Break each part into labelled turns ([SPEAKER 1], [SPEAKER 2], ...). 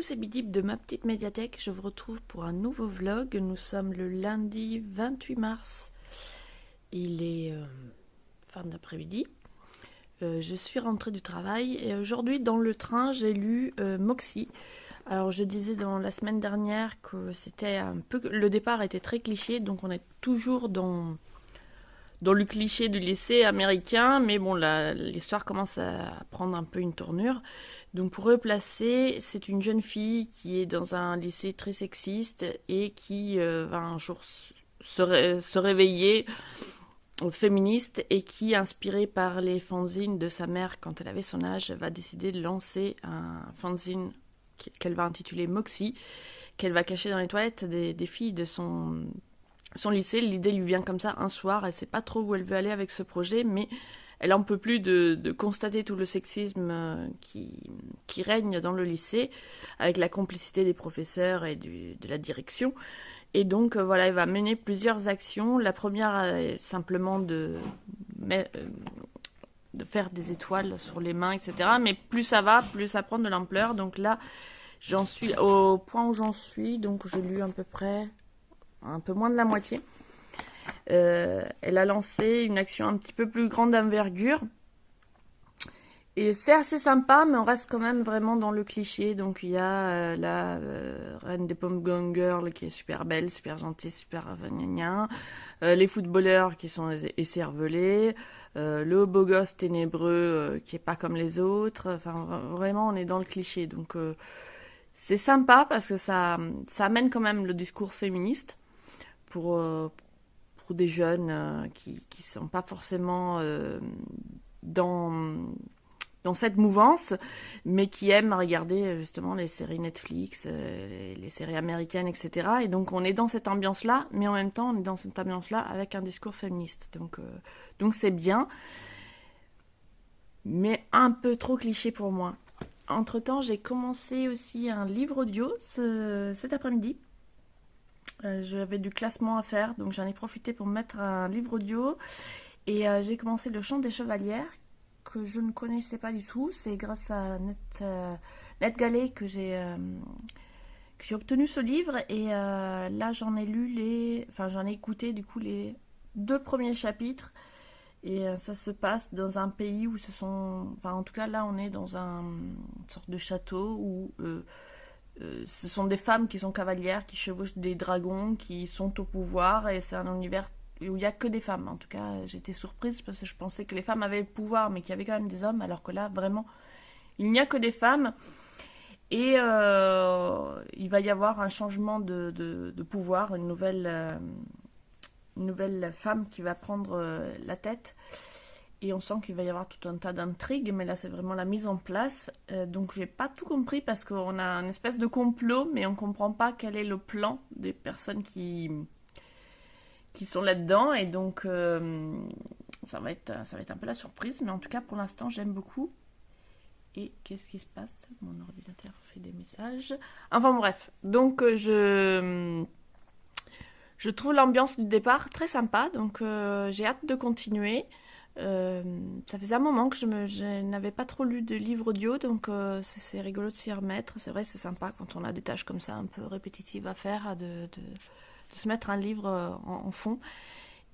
[SPEAKER 1] c'est Bidip de ma petite médiathèque. Je vous retrouve pour un nouveau vlog. Nous sommes le lundi 28 mars. Il est fin d'après-midi. Je suis rentrée du travail et aujourd'hui dans le train j'ai lu Moxie. Alors je disais dans la semaine dernière que c'était un peu... Le départ était très cliché, donc on est toujours dans le cliché du lycée américain, mais bon, l'histoire commence à prendre un peu une tournure. Donc pour replacer, c'est une jeune fille qui est dans un lycée très sexiste et qui va un jour se réveiller féministe et qui, inspirée par les fanzines de sa mère quand elle avait son âge, va décider de lancer un fanzine qu'elle va intituler Moxie, qu'elle va cacher dans les toilettes des filles de son lycée. L'idée lui vient comme ça un soir, elle sait pas trop où elle veut aller avec ce projet, mais elle en peut plus de constater tout le sexisme qui règne dans le lycée, avec la complicité des professeurs et de la direction. Et donc voilà, elle va mener plusieurs actions. La première est simplement de faire des étoiles sur les mains, etc. Mais plus ça va, plus ça prend de l'ampleur. Donc là, j'en suis au point où j'en suis. Donc j'ai lu à peu près un peu moins de la moitié. Elle a lancé une action un petit peu plus grande d'envergure. Et c'est assez sympa, mais on reste quand même vraiment dans le cliché. Donc il y a la reine des Pom Gum Girl qui est super belle, super gentille, super gna, les footballeurs qui sont écervelés, le beau gosse ténébreux qui est pas comme les autres. Enfin vraiment, on est dans le cliché. Donc c'est sympa parce que ça amène quand même le discours féministe pour des jeunes qui sont pas forcément dans cette mouvance, mais qui aiment regarder justement les séries Netflix, les séries américaines, etc. Et donc on est dans cette ambiance-là, mais en même temps on est dans cette ambiance-là avec un discours féministe. Donc c'est bien, mais un peu trop cliché pour moi. Entre-temps, j'ai commencé aussi un livre audio cet après-midi. J'avais du classement à faire, donc j'en ai profité pour mettre un livre audio. Et j'ai commencé Le Chant des Chevalières, que je ne connaissais pas du tout. C'est grâce à NetGalley que j'ai obtenu ce livre. Et là, j'en ai écouté du coup les 2 premiers chapitres. Et ça se passe dans un pays où en tout cas, là, on est dans une sorte de château où ce sont des femmes qui sont cavalières, qui chevauchent des dragons, qui sont au pouvoir. Et c'est un univers où il n'y a que des femmes. En tout cas, j'étais surprise parce que je pensais que les femmes avaient le pouvoir, mais qu'il y avait quand même des hommes, alors que là, vraiment, il n'y a que des femmes. Et il va y avoir un changement de pouvoir, une nouvelle femme qui va prendre la tête. Et on sent qu'il va y avoir tout un tas d'intrigues, mais là, c'est vraiment la mise en place. Donc, j'ai pas tout compris parce qu'on a une espèce de complot, mais on comprend pas quel est le plan des personnes qui sont là-dedans, et donc ça va être un peu la surprise, mais en tout cas pour l'instant j'aime beaucoup. Et qu'est-ce qui se passe? Mon ordinateur fait des messages. Enfin bref, donc je trouve l'ambiance du départ très sympa, donc j'ai hâte de continuer. Ça faisait un moment que je n'avais pas trop lu de livres audio, donc c'est rigolo de s'y remettre. C'est vrai, c'est sympa quand on a des tâches comme ça un peu répétitives à faire, de se mettre un livre en fond.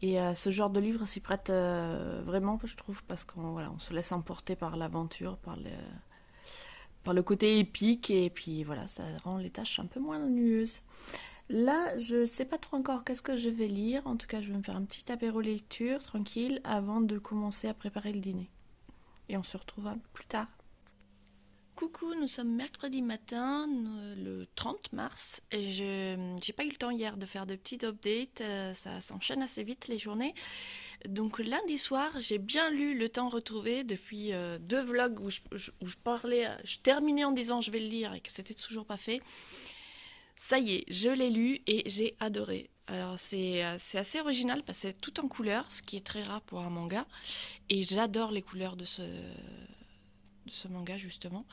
[SPEAKER 1] Et ce genre de livre s'y prête vraiment, je trouve, parce qu'on se laisse emporter par l'aventure, par le côté épique, et puis voilà, ça rend les tâches un peu moins ennuyeuses. Là, je ne sais pas trop encore qu'est-ce que je vais lire. En tout cas, je vais me faire un petit apéro lecture, tranquille, avant de commencer à préparer le dîner. Et on se retrouve plus tard. Coucou, nous sommes mercredi matin, le 30 mars, et j'ai pas eu le temps hier de faire de petites updates, ça s'enchaîne assez vite les journées. Donc lundi soir, j'ai bien lu Le Temps retrouvé depuis 2 vlogs où je parlais, je terminais en disant je vais le lire et que c'était toujours pas fait. Ça y est, je l'ai lu et j'ai adoré. Alors c'est assez original parce que c'est tout en couleurs, ce qui est très rare pour un manga, et j'adore les couleurs de ce manga justement.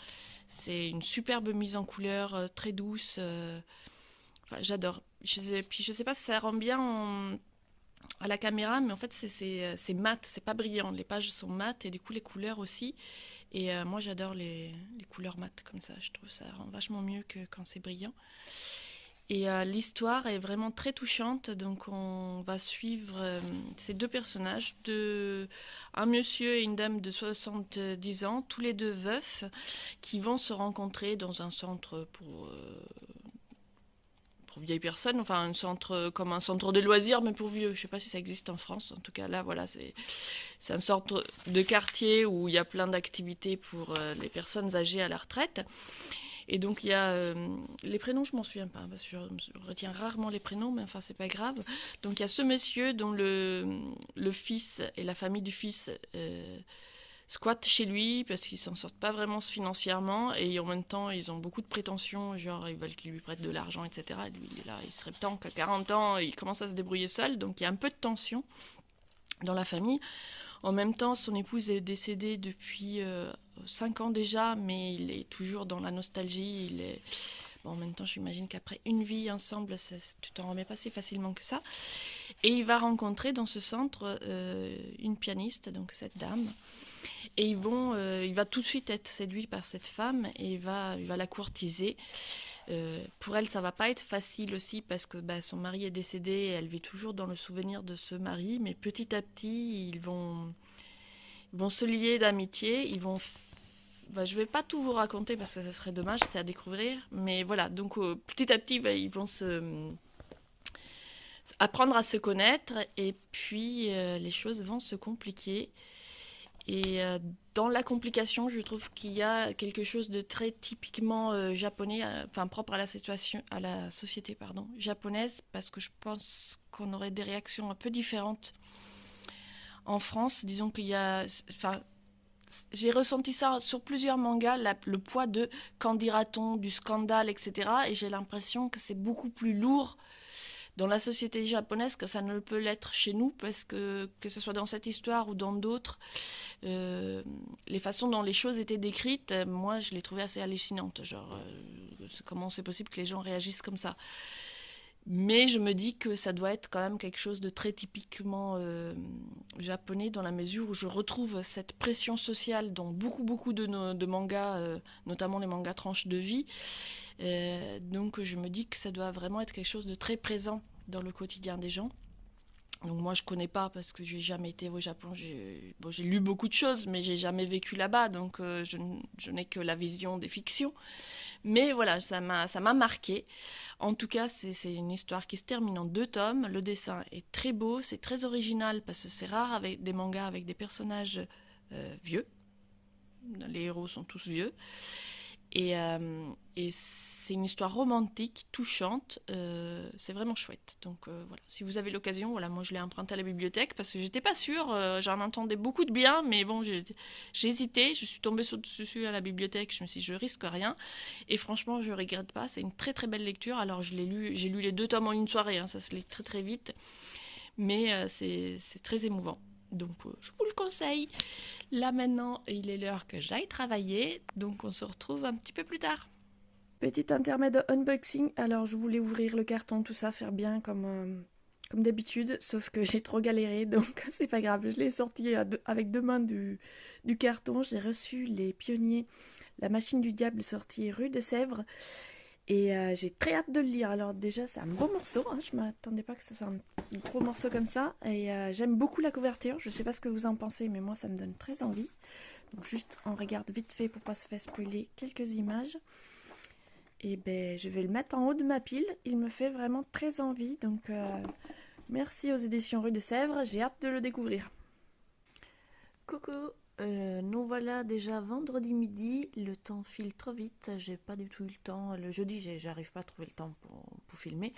[SPEAKER 1] C'est une superbe mise en couleur, très douce. Enfin, j'adore. Puis je sais pas si ça rend bien à la caméra, mais en fait c'est mat, c'est pas brillant. Les pages sont mates et du coup les couleurs aussi. Et moi j'adore les couleurs mates comme ça, je trouve ça rend vachement mieux que quand c'est brillant. Et l'histoire est vraiment très touchante, donc on va suivre ces deux personnages, un monsieur et une dame de 70 ans, tous les deux veufs, qui vont se rencontrer dans un centre pour vieilles personnes, enfin un centre comme un centre de loisirs, mais pour vieux. Je sais pas si ça existe en France, en tout cas là, voilà, c'est un centre de quartier où il y a plein d'activités pour les personnes âgées à la retraite. Et donc il y a les prénoms, je m'en souviens pas parce que je retiens rarement les prénoms, mais enfin c'est pas grave. Donc il y a ce monsieur dont le fils et la famille du fils squattent chez lui parce qu'ils s'en sortent pas vraiment financièrement et en même temps ils ont beaucoup de prétentions, genre ils veulent qu'il lui prête de l'argent, etc. Et lui il est là, il serait temps qu'à 40 ans il commence à se débrouiller seul, donc il y a un peu de tension dans la famille. En même temps, son épouse est décédée depuis 5 ans déjà, mais il est toujours dans la nostalgie. Bon, en même temps, j'imagine qu'après une vie ensemble, tu t'en remets pas si facilement que ça. Et il va rencontrer dans ce centre une pianiste, donc cette dame. Et il va tout de suite être séduit par cette femme et il va la courtiser. Pour elle, ça va pas être facile aussi parce que son mari est décédé et elle vit toujours dans le souvenir de ce mari. Mais petit à petit, ils vont se lier d'amitié. Je vais pas tout vous raconter parce que ça serait dommage, c'est à découvrir. Mais voilà, donc petit à petit, ils vont apprendre à se connaître et puis les choses vont se compliquer. Et dans la complication, je trouve qu'il y a quelque chose de très typiquement japonais, enfin propre à la situation, à la société, pardon, japonaise, parce que je pense qu'on aurait des réactions un peu différentes en France. Disons qu'il y a, enfin, j'ai ressenti ça sur plusieurs mangas, le poids de qu'en dira-t-on, du scandale, etc. Et j'ai l'impression que c'est beaucoup plus lourd dans la société japonaise que ça ne peut l'être chez nous, parce que ce soit dans cette histoire ou dans d'autres, les façons dont les choses étaient décrites, moi je les trouvais assez hallucinantes. Genre, comment c'est possible que les gens réagissent comme ça? Mais je me dis que ça doit être quand même quelque chose de très typiquement japonais, dans la mesure où je retrouve cette pression sociale dans beaucoup de mangas, notamment les mangas tranches de vie. Donc je me dis que ça doit vraiment être quelque chose de très présent dans le quotidien des gens. Donc moi je connais pas parce que j'ai jamais été au Japon. J'ai lu beaucoup de choses, mais j'ai jamais vécu là-bas, donc je n'ai que la vision des fictions. Mais voilà, ça m'a marqué. En tout cas, c'est une histoire qui se termine en 2 tomes. Le dessin est très beau, c'est très original parce que c'est rare avec des mangas avec des personnages vieux. Les héros sont tous vieux. Et c'est une histoire romantique, touchante, c'est vraiment chouette. Donc voilà, si vous avez l'occasion, voilà, moi je l'ai emprunté à la bibliothèque parce que j'étais pas sûre, j'en entendais beaucoup de bien, mais bon, j'ai hésité, je suis tombée dessus à la bibliothèque, je me suis dit je risque rien, et franchement je regrette pas, c'est une très très belle lecture. Alors j'ai lu les 2 tomes en une soirée, hein, ça se lit très très vite, mais c'est très émouvant. Donc je vous le conseille. Là maintenant, il est l'heure que j'aille travailler, donc on se retrouve un petit peu plus tard. Petit intermède de unboxing. Alors je voulais ouvrir le carton, tout ça, faire bien comme d'habitude, sauf que j'ai trop galéré, donc c'est pas grave. Je l'ai sorti avec 2 mains du carton. J'ai reçu Les Pionniers, la machine du diable, sortie rue de Sèvres. Et j'ai très hâte de le lire. Alors déjà, c'est un beau morceau, hein. Je m'attendais pas que ce soit un gros morceau comme ça. Et j'aime beaucoup la couverture. Je sais pas ce que vous en pensez, mais moi, ça me donne très envie. Donc juste, on regarde vite fait pour pas se faire spoiler quelques images. Et ben, je vais le mettre en haut de ma pile. Il me fait vraiment très envie. Donc merci aux éditions Rue de Sèvres. J'ai hâte de le découvrir. Coucou. Nous voilà déjà vendredi midi, le temps file trop vite, j'ai pas du tout eu le temps, le jeudi j'arrive pas à trouver le temps pour filmer,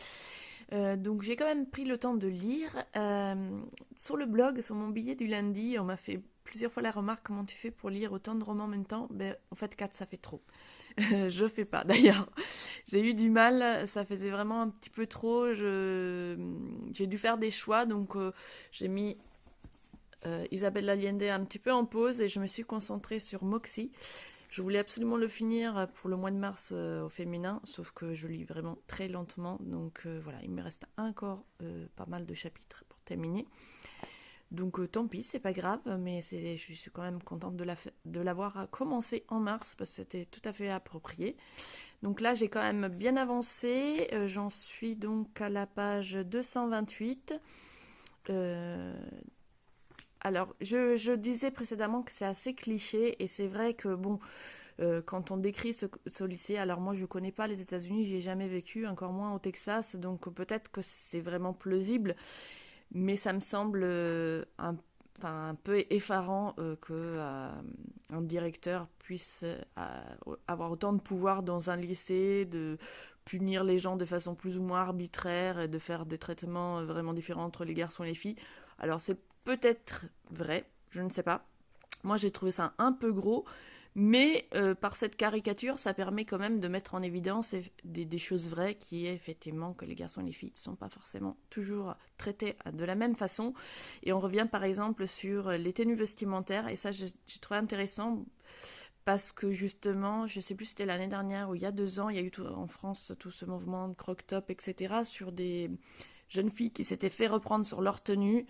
[SPEAKER 1] donc j'ai quand même pris le temps de lire. Sur le blog, sur mon billet du lundi, on m'a fait plusieurs fois la remarque: comment tu fais pour lire autant de romans en même temps? En fait 4 ça fait trop. Je fais pas d'ailleurs, j'ai eu du mal, ça faisait vraiment un petit peu trop, j'ai dû faire des choix, donc j'ai mis Isabelle Allende un petit peu en pause et je me suis concentrée sur Moxie.
[SPEAKER 2] Je voulais absolument le finir pour le mois de mars au féminin, sauf que je lis vraiment très lentement. Donc voilà, il me reste encore pas mal de chapitres pour terminer. Donc tant pis, c'est pas grave, mais je suis quand même contente de l'avoir commencé en mars parce que c'était tout à fait approprié. Donc là, j'ai quand même bien avancé. J'en suis donc à la page 228. Alors, je disais précédemment que c'est assez cliché et c'est vrai que bon, quand on décrit ce lycée, alors moi je connais pas les États-Unis, j'y ai jamais vécu, encore moins au Texas, donc peut-être que c'est vraiment plausible, mais ça me semble un peu effarant qu'un directeur puisse avoir autant de pouvoir dans un lycée, de punir les gens de façon plus ou moins arbitraire et de faire des traitements vraiment différents entre les garçons et les filles. Alors c'est peut-être vrai, je ne sais pas. Moi j'ai trouvé ça un peu gros, mais par cette caricature, ça permet quand même de mettre en évidence des choses vraies, qui est effectivement que les garçons et les filles ne sont pas forcément toujours traités de la même façon. Et on revient par exemple sur les tenues vestimentaires, et ça j'ai trouvé intéressant parce que justement, je ne sais plus si c'était l'année dernière ou il y a 2 ans, il y a eu en France tout ce mouvement de croc-top, etc., sur des jeunes filles qui s'étaient fait reprendre sur leur tenue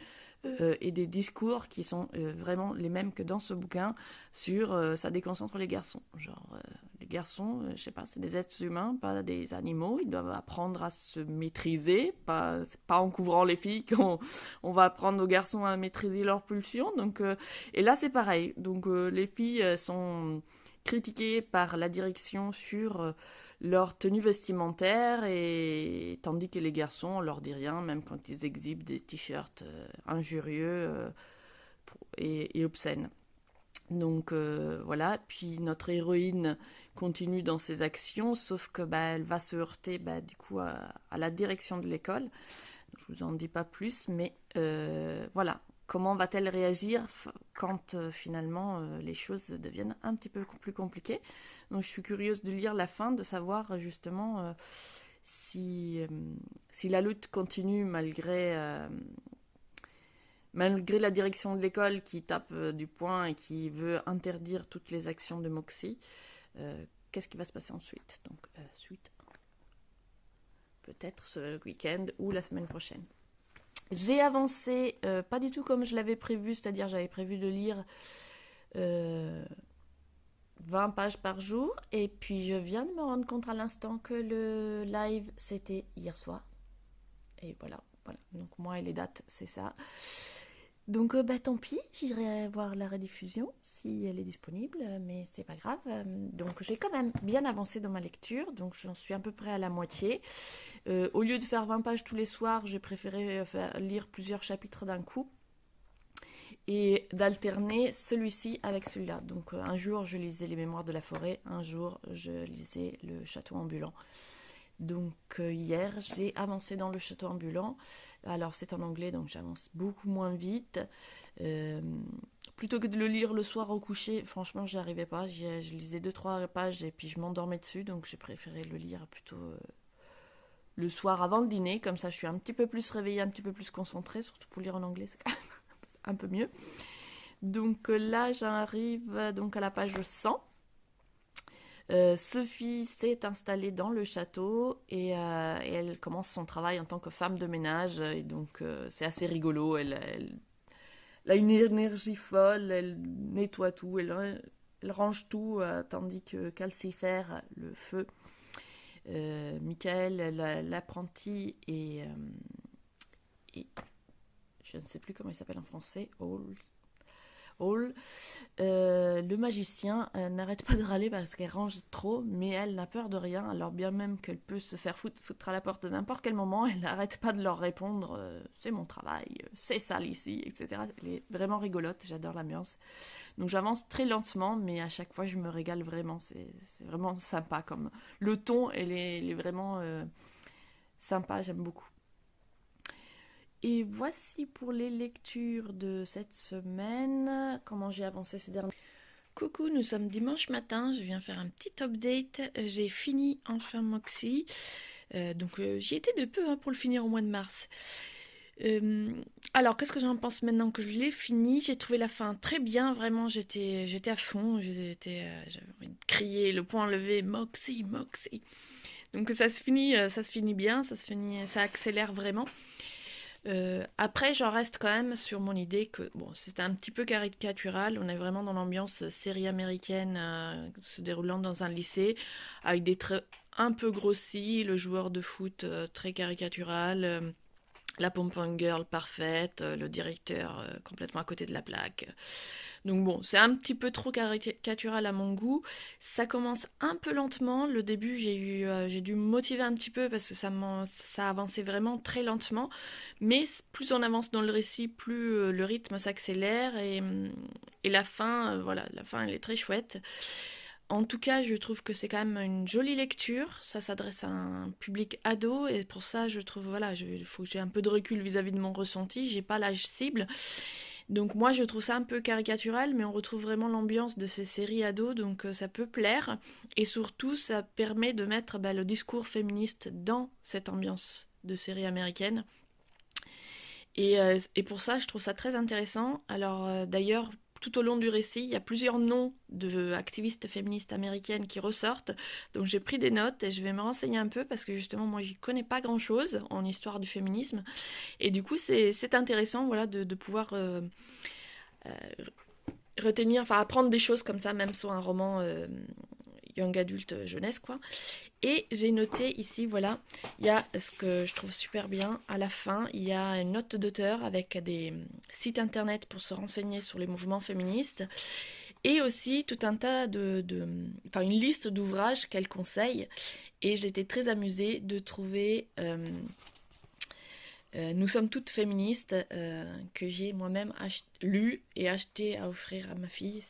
[SPEAKER 2] et des discours qui sont vraiment les mêmes que dans ce bouquin sur ça déconcentre les garçons. Genre, les garçons, je sais pas, c'est des êtres humains, pas des animaux. Ils doivent apprendre à se maîtriser. C'est pas en couvrant les filles qu'on va apprendre aux garçons à maîtriser leurs pulsions. Donc, et là, c'est pareil. Donc, les filles sont critiquées par la direction sur leur tenue vestimentaire, et tandis que les garçons, on leur dit rien, même quand ils exhibent des t-shirts injurieux et obscènes. Donc voilà, puis notre héroïne continue dans ses actions, sauf que elle va se heurter du coup à la direction de l'école. Je vous en dis pas plus, mais voilà. Comment va-t-elle réagir quand finalement les choses deviennent un petit peu plus compliquées? Donc je suis curieuse de lire la fin, de savoir justement si la lutte continue malgré la direction de l'école qui tape du poing et qui veut interdire toutes les actions de Moxie. Qu'est-ce qui va se passer ensuite? Donc suite peut-être ce week-end ou la semaine prochaine. J'ai avancé pas du tout comme je l'avais prévu, c'est-à-dire j'avais prévu de lire 20 pages par jour, et puis je viens de me rendre compte à l'instant que le live c'était hier soir. Et voilà. Donc moi et les dates, c'est ça. Donc tant pis, j'irai voir la rediffusion si elle est disponible, mais c'est pas grave. Donc j'ai quand même bien avancé dans ma lecture, donc j'en suis à peu près à la moitié. Au lieu de faire 20 pages tous les soirs, j'ai préféré lire plusieurs chapitres d'un coup et d'alterner celui-ci avec celui-là. Donc un jour je lisais les Mémoires de la forêt, un jour je lisais le Château ambulant. Donc hier j'ai avancé dans le Château ambulant. Alors c'est en anglais, donc j'avance beaucoup moins vite. Plutôt que de le lire le soir au coucher, franchement j'y arrivais pas. Je lisais 2-3 pages et puis je m'endormais dessus, donc j'ai préféré le lire plutôt le soir avant le dîner. Comme ça je suis un petit peu plus réveillée, un petit peu plus concentrée, surtout pour lire en anglais, c'est quand même un peu mieux. Donc là j'arrive donc à la page 100. Sophie s'est installée dans le château et elle commence son travail en tant que femme de ménage. Et donc c'est assez rigolo. Elle a une énergie folle, elle nettoie tout, elle range tout, tandis que Calcifère, le feu, Michael, l'apprenti, et je ne sais plus comment il s'appelle en français, Hall, le magicien n'arrête pas de râler parce qu'elle range trop, mais elle n'a peur de rien. Alors bien même qu'elle peut se faire foutre à la porte à n'importe quel moment, elle n'arrête pas de leur répondre c'est mon travail, c'est sale ici, etc. Elle est vraiment rigolote, j'adore l'ambiance. Donc j'avance très lentement, mais à chaque fois je me régale vraiment. C'est vraiment sympa, comme le ton, elle est vraiment sympa, j'aime beaucoup. Et voici pour les lectures de cette semaine, comment j'ai avancé ces derniers. Coucou, nous sommes dimanche matin, je viens faire un petit update. J'ai fini enfin Moxie, donc j'y étais de peu pour le finir au mois de mars. Alors, qu'est-ce que j'en pense maintenant que je l'ai fini? J'ai trouvé la fin très bien, vraiment, j'étais à fond, j'avais envie
[SPEAKER 1] crier, le poing levé, Moxie, Moxie. Donc ça se finit bien, ça accélère vraiment. Après, j'en reste quand même sur mon idée que bon, c'était un petit peu caricatural. On est vraiment dans l'ambiance série américaine se déroulant dans un lycée, avec des traits un peu grossis, le joueur de foot très caricatural, la pom-pom girl parfaite, le directeur complètement à côté de la plaque. Donc bon, c'est un petit peu trop caricatural à mon goût. Ça commence un peu lentement. Le début, j'ai dû me motiver un petit peu parce que ça avançait vraiment très lentement. Mais plus on avance dans le récit, plus le rythme s'accélère et la fin, voilà, la fin elle est très chouette. En tout cas, je trouve que c'est quand même une jolie lecture. Ça s'adresse à un public ado et pour ça, je trouve, voilà, il faut que j'ai un peu de recul vis-à-vis de mon ressenti. J'ai pas l'âge cible. Donc moi, je trouve ça un peu caricatural, mais on retrouve vraiment l'ambiance de ces séries ados, donc ça peut plaire. Et surtout, ça permet de mettre le discours féministe dans cette ambiance de série américaine. Et pour ça, je trouve ça très intéressant. Alors d'ailleurs, tout au long du récit, il y a plusieurs noms d'activistes féministes américaines qui ressortent. Donc j'ai pris des notes et je vais me renseigner un peu parce que justement, moi, j'y connais pas grand-chose en histoire du féminisme. Et du coup, c'est intéressant, voilà, de pouvoir euh, retenir, enfin apprendre des choses comme ça, même sur un roman young adulte jeunesse, quoi. Et j'ai noté ici, voilà, il y a ce que je trouve super bien. À la fin, il y a une note d'auteur avec des sites internet pour se renseigner sur les mouvements féministes et aussi tout un tas enfin une liste d'ouvrages qu'elle conseille. Et j'étais très amusée de trouver Nous sommes toutes féministes que j'ai moi-même lu et acheté à offrir à ma fille.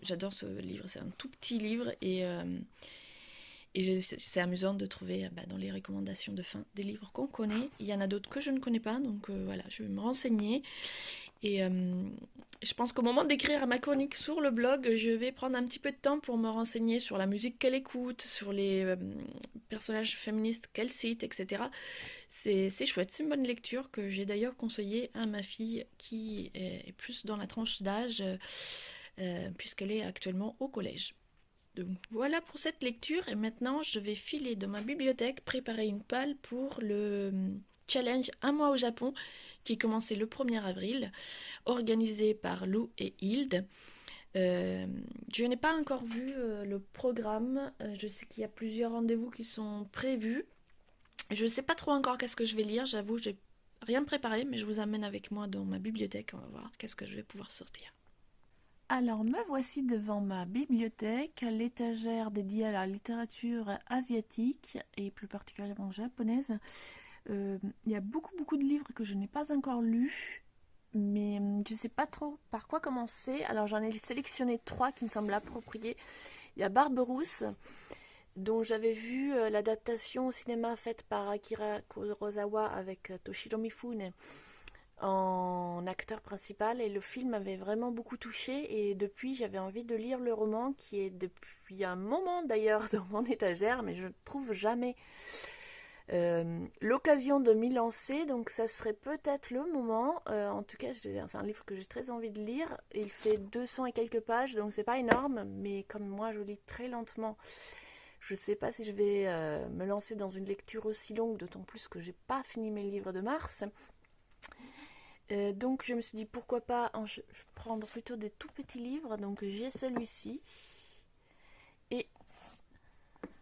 [SPEAKER 1] J'adore ce livre, c'est un tout petit livre et c'est amusant de trouver dans les recommandations de fin des livres qu'on connaît. Il y en a d'autres que je ne connais pas, donc voilà, je vais me renseigner. Et je pense qu'au moment d'écrire ma chronique sur le blog, je vais prendre un petit peu de temps pour me renseigner sur la musique qu'elle écoute, sur les personnages féministes qu'elle cite, etc. C'est chouette, c'est une bonne lecture que j'ai d'ailleurs conseillée à ma fille qui est plus dans la tranche d'âge puisqu'elle est actuellement au collège. Donc voilà pour cette lecture et maintenant je vais filer dans ma bibliothèque préparer une palle pour le challenge Un mois au Japon qui est commencé le 1er avril, organisé par Lou et Hilde. Je n'ai pas encore vu le programme, je sais qu'il y a plusieurs rendez-vous qui sont prévus. Je ne sais pas trop encore qu'est-ce que je vais lire, j'avoue, j'ai rien préparé, mais je vous amène avec moi dans ma bibliothèque, on va voir qu'est-ce que je vais pouvoir sortir.
[SPEAKER 2] Alors me voici devant ma bibliothèque, l'étagère dédiée à la littérature asiatique et plus particulièrement japonaise. Il y a beaucoup de livres que je n'ai pas encore lus, mais je ne sais pas trop par quoi commencer. Alors j'en ai sélectionné 3 qui me semblent appropriés. Il y a Barberousse, dont j'avais vu l'adaptation au cinéma faite par Akira Kurosawa avec Toshiro Mifune en acteur principal et le film m'avait vraiment beaucoup touchée et depuis j'avais envie de lire le roman qui est depuis un moment d'ailleurs dans mon étagère mais je ne trouve jamais l'occasion de m'y lancer, donc ça serait peut-être le moment. En tout cas c'est un livre que j'ai très envie de lire, il fait 200 et quelques pages donc c'est pas énorme mais comme moi je lis très lentement, je sais pas si je vais me lancer dans une lecture aussi longue, d'autant plus que j'ai pas fini mes livres de mars. Donc je me suis dit pourquoi pas prendre plutôt des tout petits livres. Donc j'ai celui-ci et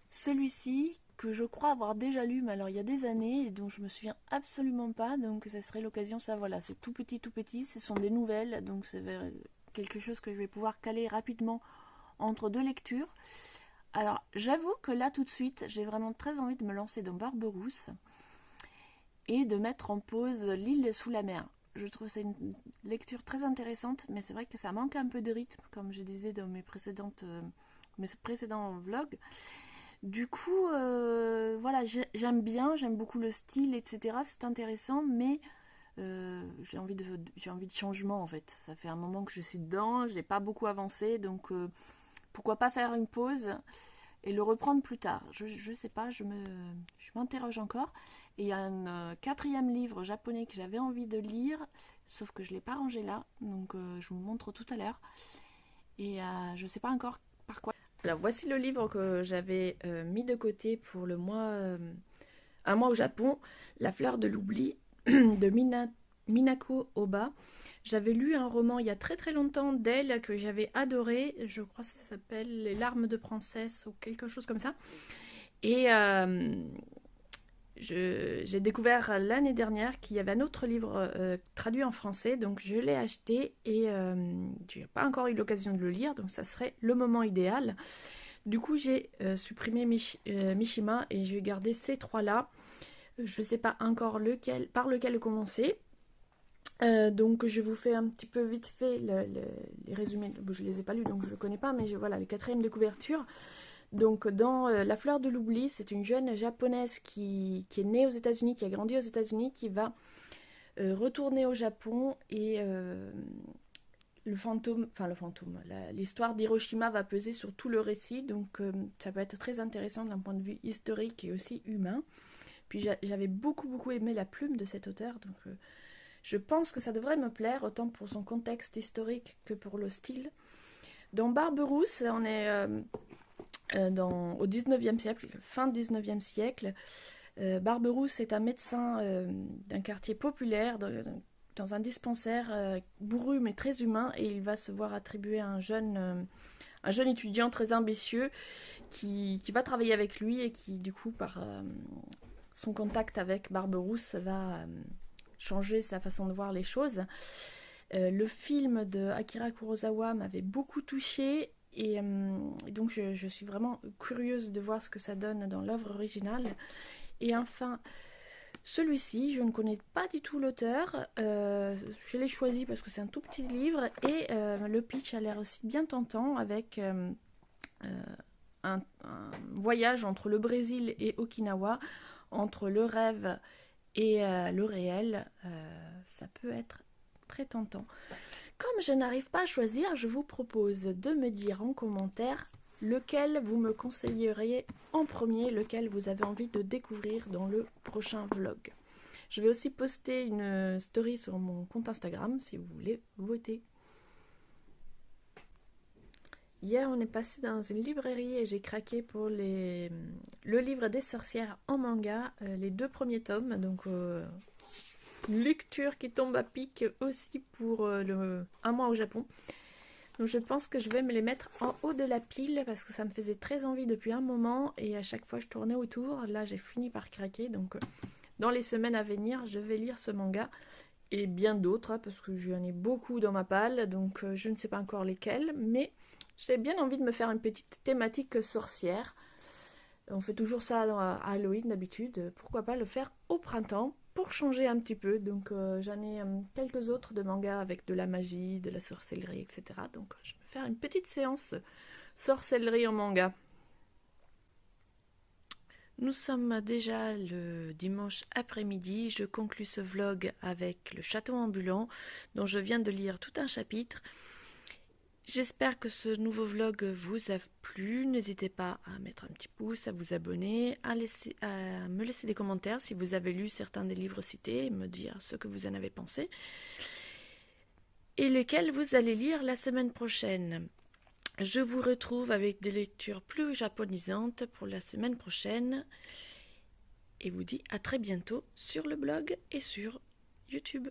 [SPEAKER 2] celui-ci que je crois avoir déjà lu, mais alors il y a des années et dont je me souviens absolument pas. Donc ça serait l'occasion, ça voilà, c'est tout petit, ce sont des nouvelles, donc c'est quelque chose que je vais pouvoir caler rapidement entre 2 lectures. Alors j'avoue que là tout de suite, j'ai vraiment très envie de me lancer dans Barberousse et de mettre en pause L'île sous la mer. Je trouve que c'est une lecture très intéressante, mais c'est vrai que ça manque un peu de rythme, comme je disais dans mes précédents vlogs. Du coup, voilà, j'aime beaucoup le style, etc. C'est intéressant, mais j'ai envie de changement en fait. Ça fait un moment que je suis dedans, j'ai pas beaucoup avancé, donc pourquoi pas faire une pause et le reprendre plus tard. Je sais pas, je m'interroge encore. Et il y a un 4e livre japonais que j'avais envie de lire, sauf que je ne l'ai pas rangé là, donc je vous le montre tout à l'heure. Et je ne sais pas encore par quoi. Alors voici le livre que j'avais mis de côté pour le mois, un mois au Japon, La fleur de l'oubli de Minako Oba. J'avais lu un roman il y a très très longtemps d'elle que j'avais adoré, je crois que ça s'appelle Les larmes de princesse ou quelque chose comme ça. Et j'ai découvert l'année dernière qu'il y avait un autre livre traduit en français, donc je l'ai acheté et je n'ai pas encore eu l'occasion de le lire, donc ça serait le moment idéal. Du coup, j'ai supprimé Mishima et je vais garder ces trois-là. Je ne sais pas encore par lequel commencer. Donc je vous fais un petit peu vite fait les résumés. Je ne les ai pas lus, donc je ne le connais pas, mais voilà, les quatrièmes de couverture. Donc dans La fleur de l'oubli, c'est une jeune japonaise qui est née aux États-Unis, qui a grandi aux États-Unis, qui va retourner au Japon et l'histoire d'Hiroshima va peser sur tout le récit, donc ça peut être très intéressant d'un point de vue historique et aussi humain. Puis j'avais beaucoup aimé la plume de cet auteur, donc je pense que ça devrait me plaire, autant pour son contexte historique que pour le style. Dans Barberousse, on est au 19e siècle, fin 19e siècle. Barberousse est un médecin d'un quartier populaire, dans un dispensaire bourru mais très humain, et il va se voir attribuer un jeune étudiant très ambitieux qui va travailler avec lui et qui, du coup, par son contact avec Barberousse, va changer sa façon de voir les choses. Le film de Akira Kurosawa m'avait beaucoup touchée et donc je suis vraiment curieuse de voir ce que ça donne dans l'œuvre originale. Et enfin, celui-ci, je ne connais pas du tout l'auteur, je l'ai choisi parce que c'est un tout petit livre et le pitch a l'air aussi bien tentant avec un voyage entre le Brésil et Okinawa, entre le rêve et le réel. Ça peut être très tentant. Comme je n'arrive pas à choisir, je vous propose de me dire en commentaire lequel vous me conseilleriez en premier, lequel vous avez envie de découvrir dans le prochain vlog. Je vais aussi poster une story sur mon compte Instagram si vous voulez voter. Hier, on est passé dans une librairie et j'ai craqué pour le livre des sorcières en manga, les 2 premiers tomes, donc une lecture qui tombe à pic aussi pour un mois au Japon. Donc je pense que je vais me les mettre en haut de la pile parce que ça me faisait très envie depuis un moment et à chaque fois je tournais autour. Là j'ai fini par craquer, donc dans les semaines à venir je vais lire ce manga et bien d'autres parce que j'en ai beaucoup dans ma palle, donc je ne sais pas encore lesquels, mais j'ai bien envie de me faire une petite thématique sorcière. On fait toujours ça à Halloween d'habitude, pourquoi pas le faire au printemps pour changer un petit peu. Donc j'en ai quelques autres de mangas avec de la magie, de la sorcellerie, etc. Donc je vais me faire une petite séance sorcellerie en manga. Nous sommes déjà le dimanche après-midi. Je conclus ce vlog avec Le Château ambulant, dont je viens de lire tout un chapitre. J'espère que ce nouveau vlog vous a plu. N'hésitez pas à mettre un petit pouce, à vous abonner, à me laisser des commentaires si vous avez lu certains des livres cités et me dire ce que vous en avez pensé. Et lesquels vous allez lire la semaine prochaine. Je vous retrouve avec des lectures plus japonisantes pour la semaine prochaine. Et vous dis à très bientôt sur le blog et sur YouTube.